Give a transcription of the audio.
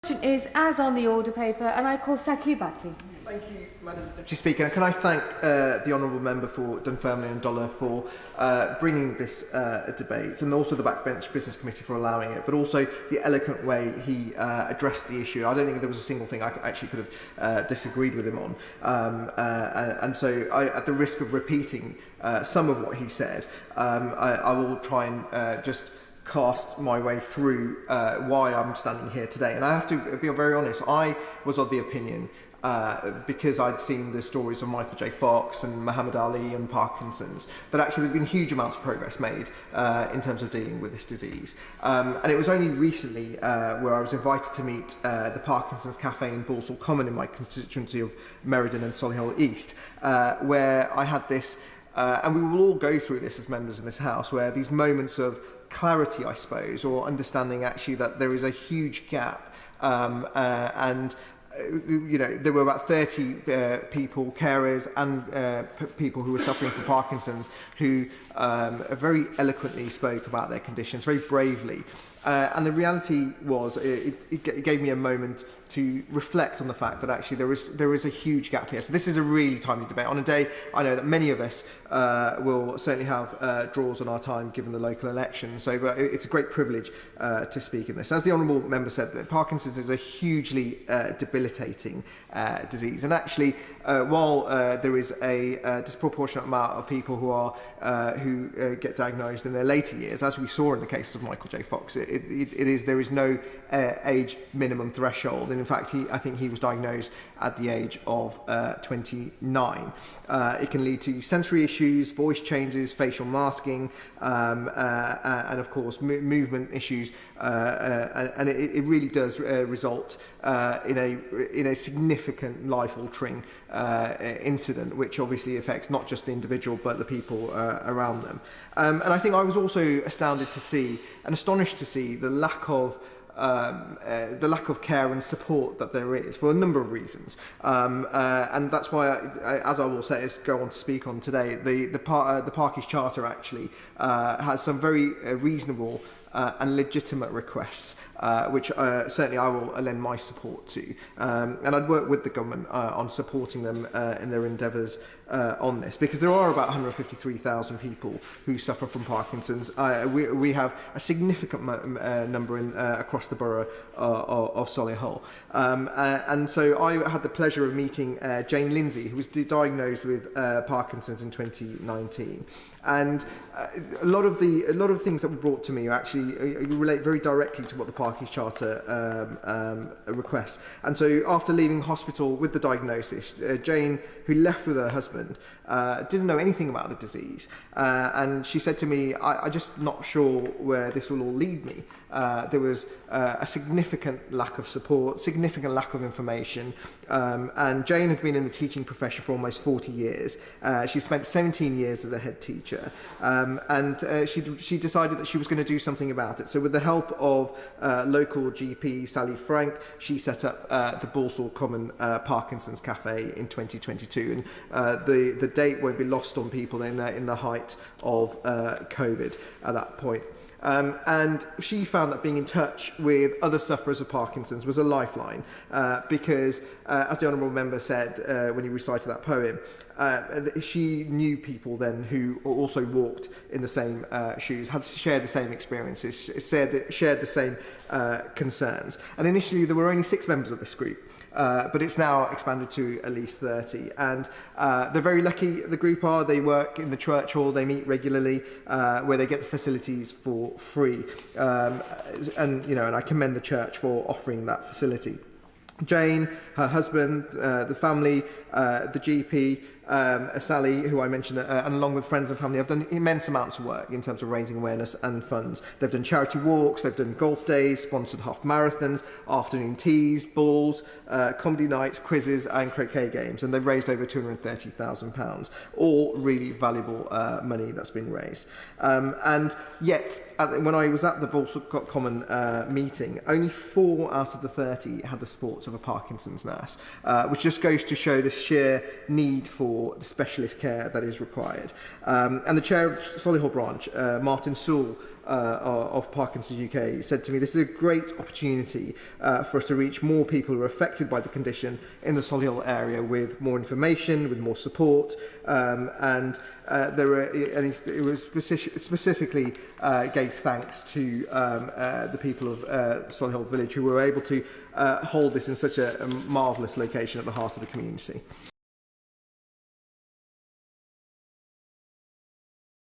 Is as on the order paper, and I call Saqib Bhatti. Thank you, Madam Deputy Speaker. And can I thank the Honourable Member for Dunfermline and Dollar for bringing this debate, and also the Backbench Business Committee for allowing it, but also the eloquent way he addressed the issue. I don't think there was a single thing I actually could have disagreed with him on. And so, at the risk of repeating some of what he said, I will try and just cast my way through why I'm standing here today. And I have to be very honest, I was of the opinion, because I'd seen the stories of Michael J. Fox and Muhammad Ali and Parkinsons, that actually there'd been huge amounts of progress made in terms of dealing with this disease. And it was only recently where I was invited to meet the Parkinsons Cafe in Balsall Common in my constituency of Meriden and Solihull East, where I had this, and we will all go through this as members in this House, where these moments of clarity, I suppose, or understanding actually that there is a huge gap, and you know, there were about 30 people, carers and people who were suffering from Parkinson's, who very eloquently spoke about their conditions, very bravely. And the reality was, it gave me a moment to reflect on the fact that actually there is a huge gap here. So this is a really timely debate on a day I know that many of us will certainly have draws on our time given the local election. So it's a great privilege to speak in this. As the Honourable Member said, that Parkinson's is a hugely debilitating disease, and actually while there is a disproportionate amount of people who get diagnosed in their later years, as we saw in the case of Michael J. Fox, there is no age minimum threshold, and in fact I think he was diagnosed at the age of 29. It can lead to sensory issues, voice changes, facial masking, and of course movement issues, and it really does result in a significant life-altering incident, which obviously affects not just the individual but the people around them. And I think I was also astounded to see and astonished to see the lack of care and support that there is, for a number of reasons, and that's why, as I will say, go on to speak on today, the Parkies Charter actually has some very reasonable and legitimate requests, which certainly I will lend my support to. And I'd work with the government on supporting them in their endeavours on this, because there are about 153,000 people who suffer from Parkinson's. We have a significant number across the borough of Solihull. And so I had the pleasure of meeting Jane Lindsay, who was diagnosed with Parkinson's in 2019. And a lot of things that were brought to me are actually relate very directly to what the Parkies Charter requests. And so after leaving hospital with the diagnosis, Jane, who left with her husband, didn't know anything about the disease. And she said to me, I'm just not sure where this will all lead me. There was a significant lack of support, significant lack of information. And Jane had been in the teaching profession for almost 40 years. She spent 17 years as a head teacher. And she decided that she was going to do something about it. So with the help of local GP Sally Frank, she set up the Balsall Common Parkinsons Cafe in 2022. And the date won't be lost on people in the height of COVID at that point. And she found that being in touch with other sufferers of Parkinson's was a lifeline, because, as the Honourable Member said when he recited that poem, she knew people then who also walked in the same shoes, had shared the same experiences, shared the same concerns. And initially there were only 6 members of this group. But it's now expanded to at least 30. And they're very lucky, the group are. They work in the church hall, they meet regularly, where they get the facilities for free. And I commend the church for offering that facility. Jane, her husband, the family, the GP, Sally, who I mentioned, and along with friends and family, have done immense amounts of work in terms of raising awareness and funds. They've done charity walks, they've done golf days, sponsored half marathons, afternoon teas, balls, comedy nights, quizzes and croquet games, and they've raised over £230,000. All really valuable money that's been raised. And yet, when I was at the Balsall Common meeting, only 4 out of the 30 had the support of a Parkinson's nurse, which just goes to show the sheer need for for the specialist care that is required. And the chair of Solihull branch, Martin Sewell, of Parkinsons UK, said to me, this is a great opportunity for us to reach more people who are affected by the condition in the Solihull area with more information, with more support, and it was specifically gave thanks to the people of Solihull village who were able to hold this in such a marvellous location at the heart of the community.